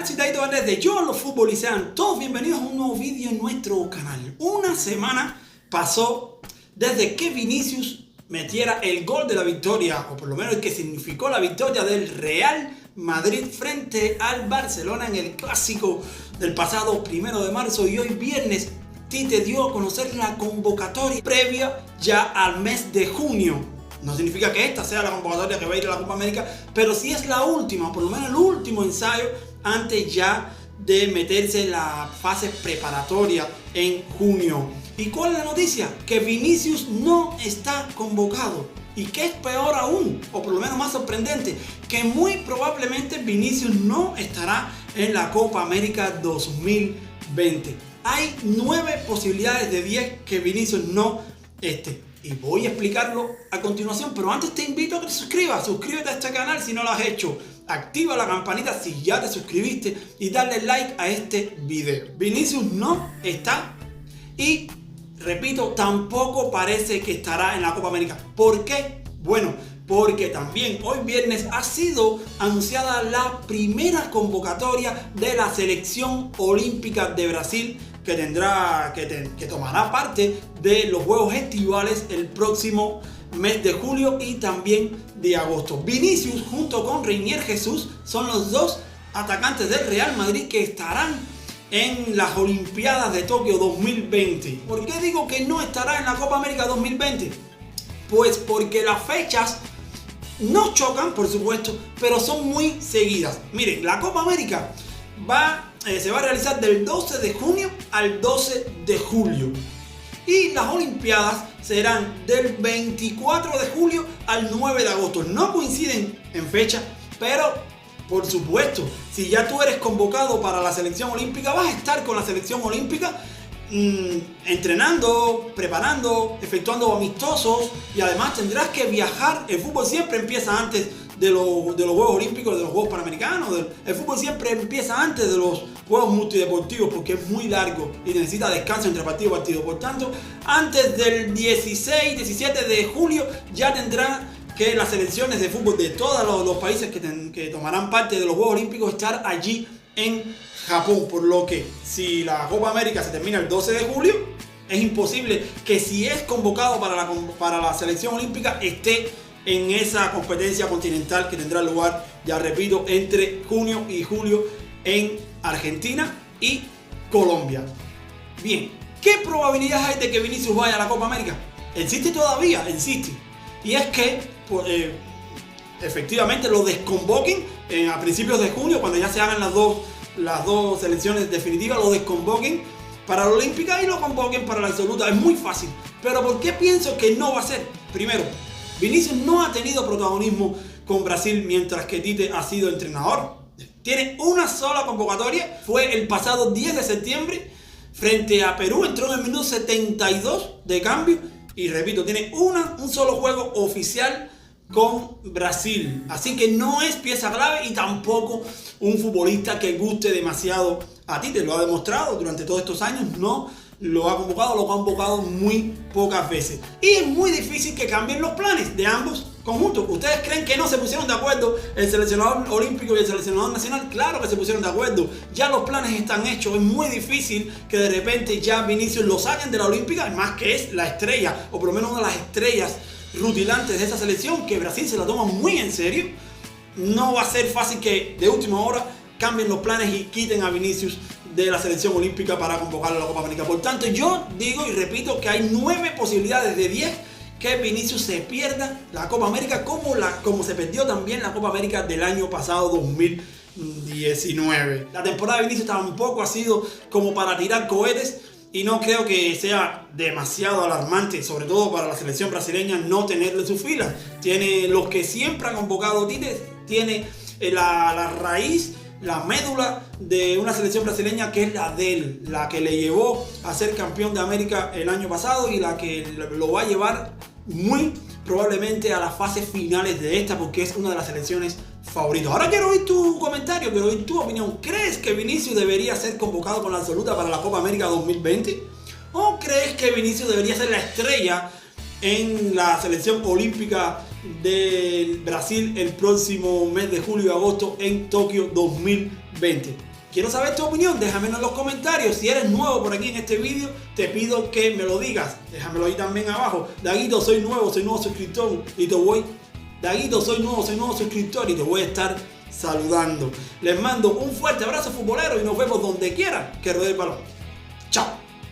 Citadito de Yo Los Fútbol y sean todos bienvenidos a un nuevo vídeo en nuestro canal. Una semana pasó desde que Vinicius metiera el gol de la victoria, o por lo menos el que significó la victoria del Real Madrid frente al Barcelona en el clásico del pasado 1 de marzo, y hoy viernes Tite dio a conocer la convocatoria previa ya al mes de junio. No significa que esta sea la convocatoria que va a ir a la Copa América, pero sí es la última, por lo menos el último ensayo antes ya de meterse en la fase preparatoria en junio. ¿Y cuál es la noticia? Que Vinicius no está convocado. Y que es peor aún, o por lo menos más sorprendente, que muy probablemente Vinicius no estará en la Copa América 2020. Hay 9 posibilidades de 10 que Vinicius no esté. Y voy a explicarlo a continuación, pero antes te invito a que te suscribas. Suscríbete a este canal si no lo has hecho. Activa la campanita si ya te suscribiste y dale like a este video. Vinicius no está y, repito, tampoco parece que estará en la Copa América. ¿Por qué? Bueno, porque también hoy viernes ha sido anunciada la primera convocatoria de la selección olímpica de Brasil que tomará parte de los Juegos Estivales el próximo mes de julio y también de agosto. Vinicius junto con Reinier Jesús son los dos atacantes del Real Madrid que estarán en las Olimpiadas de Tokio 2020. ¿Por qué digo que no estará en la Copa América 2020? Pues porque las fechas no chocan, por supuesto, pero son muy seguidas. Miren, la Copa América se va a realizar del 12 de junio al 12 de julio. Y las Olimpiadas serán del 24 de julio al 9 de agosto. No coinciden en fecha, pero por supuesto, si ya tú eres convocado para la selección olímpica, vas a estar con la selección olímpica entrenando, preparando, efectuando amistosos, y además tendrás que viajar. El fútbol siempre empieza antes de los Juegos Olímpicos, de los Juegos Panamericanos. El fútbol siempre empieza antes de los Juegos Multideportivos porque es muy largo y necesita descanso entre partido y partido. Por tanto, antes del 16-17 de julio ya tendrán que las selecciones de fútbol de todos los países que tomarán parte de los Juegos Olímpicos estar allí en Japón. Por lo que si la Copa América se termina el 12 de julio, es imposible que si es convocado para la selección olímpica esté en esa competencia continental que tendrá lugar, ya repito, entre junio y julio en Argentina y Colombia. Bien, ¿qué probabilidades hay de que Vinicius vaya a la Copa América? Existe todavía, existe. Y es que efectivamente lo desconvoquen a principios de junio, cuando ya se hagan las dos selecciones definitivas, lo desconvoquen para la Olímpica y lo convoquen para la absoluta. Es muy fácil. Pero ¿por qué pienso que no va a ser? Primero, Vinicius no ha tenido protagonismo con Brasil mientras que Tite ha sido entrenador. Tiene una sola convocatoria, fue el pasado 10 de septiembre frente a Perú, entró en el minuto 72 de cambio y, repito, tiene un solo juego oficial con Brasil. Así que no es pieza clave y tampoco un futbolista que guste demasiado a Tite. Lo ha demostrado durante todos estos años, no lo ha convocado muy pocas veces. Y es muy difícil que cambien los planes de ambos conjuntos. ¿Ustedes creen que no se pusieron de acuerdo el seleccionador olímpico y el seleccionador nacional? Claro que se pusieron de acuerdo. Ya los planes están hechos. Es muy difícil que de repente ya Vinicius lo saquen de la olímpica, más que es la estrella, o por lo menos una de las estrellas rutilantes de esta selección, que Brasil se la toma muy en serio. No va a ser fácil que de última hora cambien los planes y quiten a Vinicius de la selección olímpica para convocarlo a la Copa América. Por tanto, yo digo y repito que hay 9 posibilidades de 10 que Vinicius se pierda la Copa América, como se perdió también la Copa América del año pasado, 2019. La temporada de Vinicius tampoco ha sido como para tirar cohetes, y no creo que sea demasiado alarmante, sobre todo para la selección brasileña, no tenerlo en sus filas. Tiene los que siempre ha convocado Tite, tiene la raíz, la médula de una selección brasileña que es la de él, la que le llevó a ser campeón de América el año pasado y la que lo va a llevar muy probablemente a las fases finales de esta, porque es una de las selecciones favoritas. Ahora quiero oír tu comentario, quiero oír tu opinión. ¿Crees que Vinicius debería ser convocado con la absoluta para la Copa América 2020? ¿O crees que Vinicius debería ser la estrella en la selección olímpica de Brasil el próximo mes de julio y agosto en Tokio 2020? Quiero saber tu opinión, déjamelo en los comentarios. Si eres nuevo por aquí en este vídeo, te pido que me lo digas. Déjamelo ahí también abajo. Daguito, soy nuevo suscriptor y te voy... Daguito, soy nuevo suscriptor y te voy a estar saludando. Les mando un fuerte abrazo futbolero y nos vemos donde quiera que rodee el balón. Chao.